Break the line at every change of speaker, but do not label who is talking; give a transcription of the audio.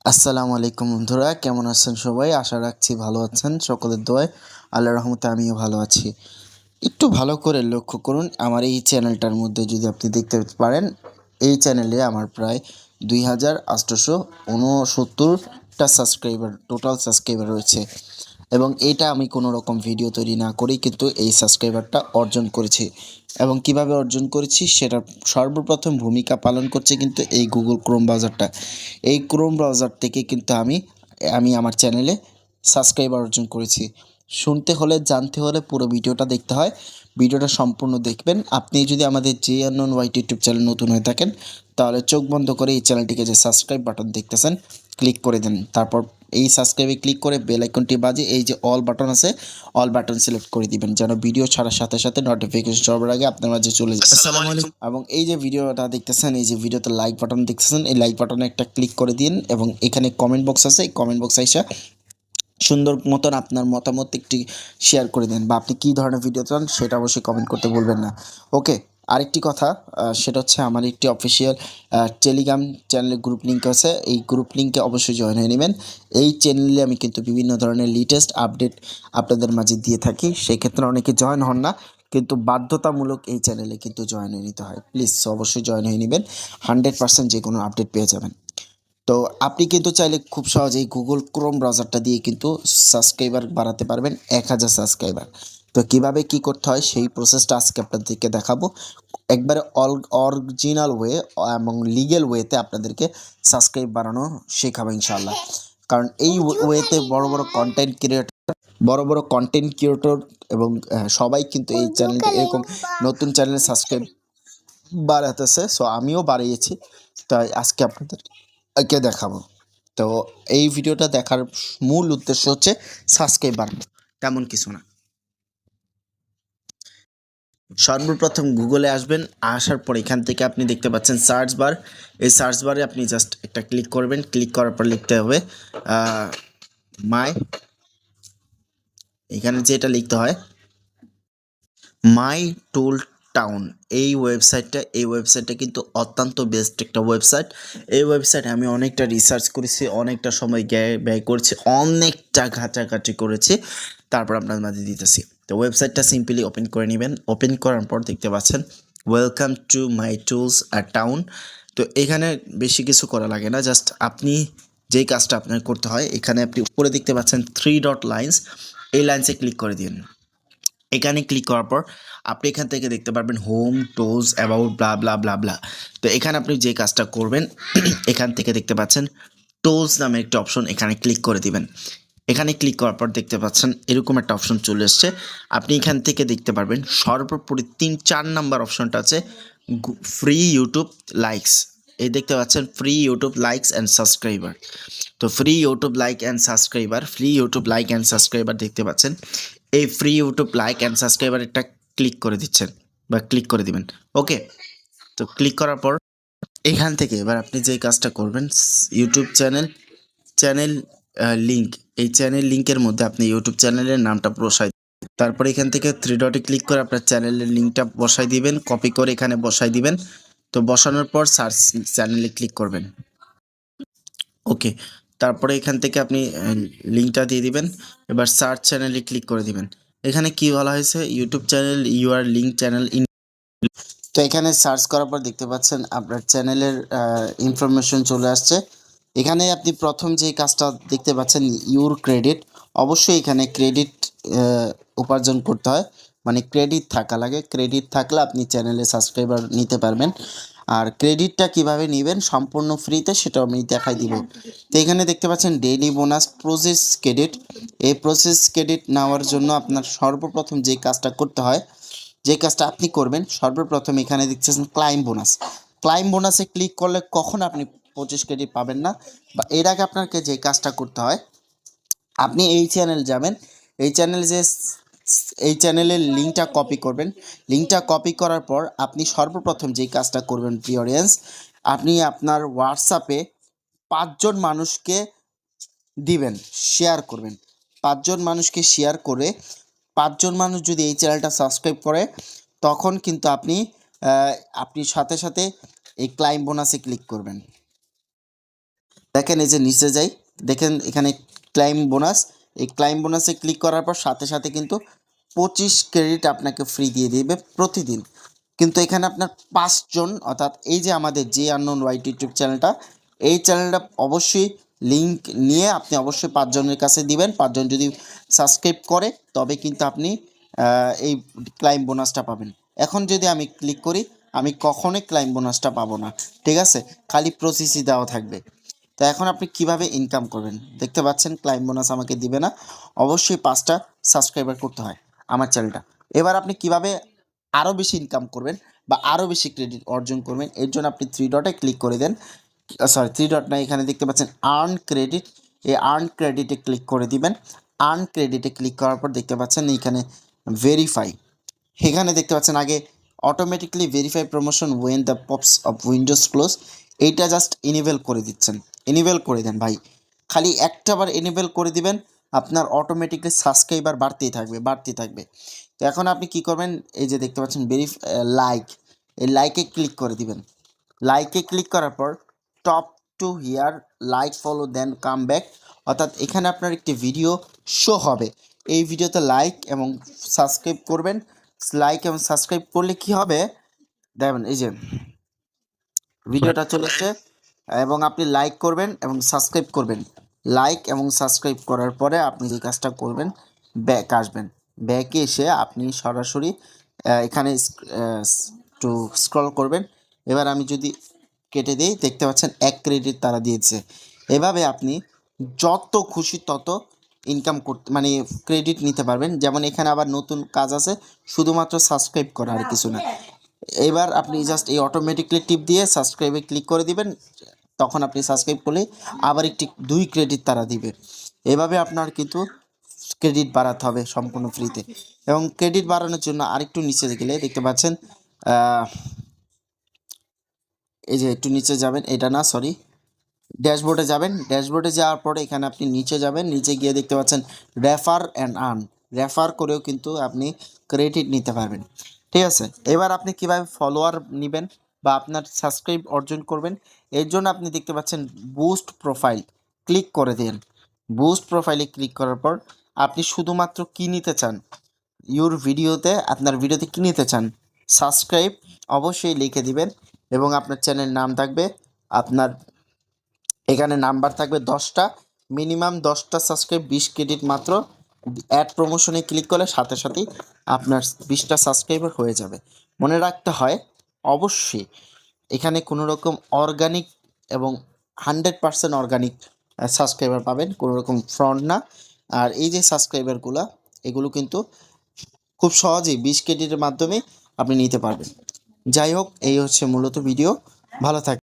আসসালামু আলাইকুম বন্ধুরা, কেমন আছেন সবাই? আশা রাখছি ভালো আছেন। সকলের দোয়ায় আল্লাহর রহমতে আমিও ভালো আছি। একটু ভালো করে লক্ষ্য করুন আমার এই চ্যানেলটার মধ্যে, যদি আপনি দেখতে পারেন, এই চ্যানেলে আমার প্রায় 2869টা সাবস্ক্রাইবার, টোটাল সাবস্ক্রাইবার রয়েছে। এবং এইটা আমি কোনো রকম ভিডিও তৈরি না করেই কিন্তু এই সাবস্ক্রাইবারটা অর্জন করেছি। এবং কিভাবে অর্জন করেছি সেটা সর্বপ্রথম ভূমিকা পালন করছে কিন্তু এই গুগল ক্রোম ব্রাউজারটা। এই ক্রোম ব্রাউজার থেকে কিন্তু আমি আমার চ্যানেলে সাবস্ক্রাইবার অর্জন করেছি। শুনতে হলে, জানতে হলে পুরো ভিডিওটা দেখতে হয়। ভিডিওটা সম্পূর্ণ দেখবেন। আপনি যদি আমাদের জে আননোন ওয়াইটি ইউটিউব চ্যানেল নতুন হয়ে থাকেন, তাহলে চোখ বন্ধ করে এই চ্যানেলটিকে, যে সাবস্ক্রাইব বাটন দেখতেছেন, ক্লিক করে দেন। তারপর এই সাবস্ক্রাইবে ক্লিক করে বেল আইকনটি বাজে এই যে অল বাটন আছে, অল বাটন সিলেক্ট করে দিবেন, যেন ভিডিও ছাড়ার সাথে সাথে নোটিফিকেশন সবার আগে আপনার মাঝে চলে যায়। আসসালামু আলাইকুম। এবং এই যে ভিডিওটা দেখতেছেন, এই যে ভিডিওতে লাইক বাটন দেখতেছেন, এই লাইক বাটনে একটা ক্লিক করে দিন। এবং এখানে কমেন্ট বক্স আছে, এই কমেন্ট বক্সে এসে সুন্দর মতন আপনার মতামত একটি শেয়ার করে দেন, বা আপনি কী ধরনের ভিডিও চান সেটা অবশ্যই কমেন্ট করতে ভুলবেন না। ওকে, আরেকটি কথা, সেটা হচ্ছে আমার একটি অফিসিয়াল টেলিগ্রাম চ্যানেলের গ্রুপ লিঙ্ক আছে। এই গ্রুপ লিঙ্কে অবশ্যই জয়েন হয়ে নেবেন। এই চ্যানেলে আমি কিন্তু বিভিন্ন ধরনের লেটেস্ট আপডেট আপনাদের মাঝে দিয়ে থাকি। সেই ক্ষেত্রে অনেকে জয়েন হন না, কিন্তু বাধ্যতামূলক এই চ্যানেলে কিন্তু জয়েন হয়ে নিতে হয়। প্লিজ অবশ্যই জয়েন হয়ে নেবেন, 100% যে কোনো আপডেট পেয়ে যাবেন। তো আপনি কিন্তু চাইলে খুব সহজেই গুগল ক্রোম ব্রাউজারটা দিয়ে কিন্তু সাবস্ক্রাইবার বাড়াতে পারবেন, 1000 সাবস্ক্রাইবার। তো কিভাবে কি করতে হয় সেই প্রসেসটা আজকে আপনাদেরকে দেখাবো। একবারে অরিজিনাল ওয়ে এবং লিগ্যাল ওয়েতে আপনাদেরকে সাবস্ক্রাইব বাড়ানো শেখাবো ইনশাআল্লাহ। কারণ এই ওয়েতে বড় বড় কন্টেন্ট ক্রিয়েটর এবং সবাই কিন্তু এই চ্যানেলটি এরকম নতুন চ্যানেলে সাবস্ক্রাইব বাড়াতেছে। সো আমিও বাড়িয়েছি, তাই আজকে আপনাদেরকে দেখাবো। তো এই ভিডিওটা দেখার মূল উদ্দেশ্য হচ্ছে সাবস্ক্রাইব বাড়ানো, তেমন কিছু না। সর্বপ্রথম গুগলে আসবেন, আসার পর এখান থেকে আপনি দেখতে পাচ্ছেন সার্চ বার। এই সার্চ বারে আপনি জাস্ট একটা ক্লিক করবেন। ক্লিক করার পর লিখতে হবে মাই, এখানে যেটা লিখতে হয় মাই টুল টাউন। এই ওয়েবসাইটটা কিন্তু অত্যন্ত বেস্ট একটা ওয়েবসাইট। এই ওয়েবসাইটে আমি অনেকটা রিসার্চ করেছি, অনেকটা সময় ব্যয় করেছি, অনেকটা ঘাটাঘাটি করেছি, তারপর আপনার মাঝে দিতেছি। তো ওয়েবসাইটটা সিম্পলি ওপেন করে নেবেন। ওপেন করার পর দেখতে পাচ্ছেন welcome to my tools town. তো এখানে বেশি কিছু করা লাগে না, জাস্ট আপনি যেই কাজটা আপনার করতে হয়, এখানে আপনি উপরে দেখতে পাচ্ছেন 3 ডট লাইন্স, এই লাইন্সে ক্লিক করে দিন। এখানে ক্লিক করার পর আপনি এখান থেকে দেখতে পারবেন হোম, টোজ, অ্যাবাউট, ব্লা ব্লা ব্লা ব্লা। তো এখানে আপনি যে কাজটা করবেন, এখান থেকে দেখতে পাচ্ছেন টোজ নামে একটা অপশন, এখানে ক্লিক করে দিবেন। এখানে ক্লিক করার পর দেখতে পাচ্ছেন এরকম একটা অপশন চলে এসছে। আপনি এখান থেকে দেখতে পারবেন সর্বোপরি 3-4 নাম্বার অপশনটা আছে ফ্রি ইউটিউব লাইকস। এই দেখতে পাচ্ছেন free YouTube likes and subscriber. তো free YouTube like and subscriber দেখতে পাচ্ছেন। এই free YouTube like and subscriber একটা ক্লিক করে দিচ্ছেন বা ক্লিক করে দিবেন। ওকে, তো ক্লিক করার পর এখান থেকে এবার আপনি যে কাজটা করবেন, ইউটিউব চ্যানেল লিঙ্ক, এই চ্যানেল লিঙ্কের মধ্যে আপনি ইউটিউব চ্যানেলের নামটা বসাই। তারপরে এখান থেকে 3 ডটে ক্লিক করে আপনার চ্যানেলের লিঙ্কটা বসাই দিবেন, কপি করে এখানে বসাই দিবেন। তো বসানোর পর সার্চ চ্যানেলে ক্লিক করবেন। ওকে, তারপরে এখান থেকে আপনি লিঙ্কটা দিয়ে দিবেন। এবার সার্চ চ্যানেলে ক্লিক করে দিবেন। এখানে কি বলা হয়েছে, YouTube channel URL link channel in. তো এখানে সার্চ করার পর দেখতে পাচ্ছেন আপনার চ্যানেলের ইনফরমেশন চলে আসছে। এখানে আপনি প্রথম যে কাজটা দেখতে পাচ্ছেন ইউর ক্রেডিট, অবশ্যই এখানে ক্রেডিট উপার্জন করতে হয়, মানে ক্রেডিট থাকা লাগে। ক্রেডিট থাকলে আপনি চ্যানেলে সাবস্ক্রাইবার নিতে পারবেন। আর ক্রেডিটটা কিভাবে নেবেন সম্পূর্ণ ফ্রিতে, সেটাও আমি দেখাই দিব। তো এখানে দেখতে পাচ্ছেন ডেইলি বোনাস প্রসেস ক্রেডিট। এই প্রসেস ক্রেডিট নেওয়ার জন্য আপনার সর্বপ্রথম যে কাজটা করতে হয়, যে কাজটা আপনি করবেন, সর্বপ্রথম এখানে দেখছেন ক্লাইম বোনাস। ক্লাইম বোনাসে ক্লিক করলে কখন আপনি 25 ক্রেডিট পাবেন না, বা এর আগে আপনাকে যে কাজটা করতে হয়, আপনি এই চ্যানেল যাবেন, এই চ্যানেল যে এই চ্যানেলের লিঙ্কটা কপি করবেন। লিঙ্কটা কপি করার পর আপনি সর্বপ্রথম যেই কাজটা করবেন প্রিয় অডিয়েন্স, আপনি আপনার হোয়াটসঅ্যাপে 5 জন মানুষকে দিবেন, শেয়ার করবেন। 5 জন মানুষকে শেয়ার করে 5 জন মানুষ যদি এই চ্যানেলটা সাবস্ক্রাইব করে, তখন কিন্তু আপনি সাথে সাথে এই ক্লাইম বোনাসে ক্লিক করবেন। দেখেন এই যে নিচে যাই, দেখেন এখানে ক্লাইম বোনাস, এই ক্লাইম বোনাসে ক্লিক করার পর সাথে সাথে কিন্তু 25 ক্রেডিট আপনাকে ফ্রি দিয়ে দিবে প্রতিদিন। কিন্তু এখানে আপনার 5 জন, অর্থাৎ এই যে আমাদের যে আননোন হোয়াইট ইউটিউব চ্যানেলটা, এই চ্যানেলটা অবশ্যই লিঙ্ক নিয়ে আপনি অবশ্যই 5 জনের কাছে দিবেন। 5 জন যদি সাবস্ক্রাইব করে তবে কিন্তু আপনি এই ক্লাইম বোনাসটা পাবেন। এখন যদি আমি ক্লিক করি, আমি কখনোই ক্লাইম বোনাসটা পাবো না, ঠিক আছে, খালি প্রসেসই দেওয়া থাকবে। তো এখন আপনি কিভাবে ইনকাম করবেন দেখতে পাচ্ছেন, ক্লাইম বোনাস আমাকে দিবে না, অবশ্যই 5টা সাবস্ক্রাইবার করতে হয় আমার চ্যানেলটা। এবার আপনি কিভাবে আরও বেশি ইনকাম করবেন বা আরও বেশি ক্রেডিট অর্জন করবেন, এর জন্য আপনি 3 ডটে ক্লিক করে দেন। সরি, 3 ডট না, এখানে দেখতে পাচ্ছেন আর্ন ক্রেডিট, এই আর্ন ক্রেডিটে ক্লিক করে দিবেন। আর্ন ক্রেডিটে ক্লিক করার পর দেখতে পাচ্ছেন এইখানে ভেরিফাই, এখানে দেখতে পাচ্ছেন আগে automatically verify promotion when the pops of windows close, এইটা জাস্ট ইনেবল করে দিচ্ছেন, ইনেবল করে দেন ভাই, খালি একটাবার ইনেবল করে দিবেন, আপনার অটোমেটিকলি সাবস্ক্রাইবার বাড়তেই থাকবে, বাড়তেই থাকবে। তো এখন আপনি কি করবেন, এই যে দেখতে পাচ্ছেন লাইক, এই লাইকে ক্লিক করে দিবেন। লাইকে ক্লিক করার পর top to here like follow then come back, অর্থাৎ এখানে আপনার একটি ভিডিও শো হবে, এই ভিডিওতে লাইক এবং সাবস্ক্রাইব করবেন। লাইক এবং সাবস্ক্রাইব করলে কি হবে দেখবেন, এই যে ভিডিওটা চলে এসছে এবং আপনি লাইক করবেন এবং সাবস্ক্রাইব করবেন। লাইক এবং সাবস্ক্রাইব করার পরে আপনি যে কাজটা করবেন, ব্যাক আসবেন, ব্যাকে এসে আপনি সরাসরি এখানে একটু স্ক্রল করবেন। এবার আমি যদি কেটে দিই, দেখতে পাচ্ছেন 1 ক্রেডিট তারা দিয়েছে। এভাবে আপনি যত খুশি তত ইনকাম করতে মানে ক্রেডিট নিতে পারবেন। যেমন এখানে আবার নতুন কাজ আছে, শুধুমাত্র সাবস্ক্রাইব করা আর কিছু না। এবার আপনি জাস্ট এই অটোমেটিকলি টিপ দিয়ে সাবস্ক্রাইবে ক্লিক করে দিবেন, তখন আপনি সাবস্ক্রাইব করলে আবার একটি 2 ক্রেডিট তারা দিবে। এভাবে আপনার কিন্তু ক্রেডিট বাড়াতে হবে সম্পূর্ণ ফ্রিতে। এবং ক্রেডিট বাড়ানোর জন্য আরেকটু নিচে গেলে দেখতে পাচ্ছেন, এই যে একটু নিচে যাবেন, এটা না সরি, ড্যাশবোর্ডে যাবেন। ড্যাশবোর্ডে যাওয়ার পরে এখানে আপনি নিচে যাবেন, নিচে গিয়ে দেখতে পাচ্ছেন রেফার অ্যান্ড আর্ন, রেফার করেও কিন্তু আপনি ক্রেডিট নিতে পারবেন, ঠিক আছে। এবার আপনি কিভাবে ফলোয়ার নেবেন বা আপনার সাবস্ক্রাইব অর্জন করবেন, এর জন্য আপনি দেখতে পাচ্ছেন বুস্ট প্রোফাইল, ক্লিক করে দিন। বুস্ট প্রোফাইলে ক্লিক করার পর আপনি শুধুমাত্র কী নিতে চান, আপনার ভিডিওতে কী নিতে চান, সাবস্ক্রাইব অবশ্যই লিখে দিবেন এবং আপনার চ্যানেল নাম থাকবে, আপনার এখানে নাম্বার থাকবে 10টা, মিনিমাম 10টা সাবস্ক্রাইব, 20 ক্রেডিট মাত্র। অ্যাড প্রমোশনে ক্লিক করলে সাথে সাথেই আপনার 20টা সাবস্ক্রাইবার হয়ে যাবে। মনে রাখতে হয় অবশ্যই এখানে কোনো রকম অর্গানিক এবং 100% অর্গানিক সাবস্ক্রাইবার পাবেন, কোনো রকম ফ্রড না। আর এই যে সাবস্ক্রাইবারগুলো, এগুলো কিন্তু খুব সহজেই 20 ক্রেডিটের মাধ্যমে আপনি নিতে পারবেন। যাই হোক, এই হচ্ছে মূলত ভিডিও, ভালো থাকবেন।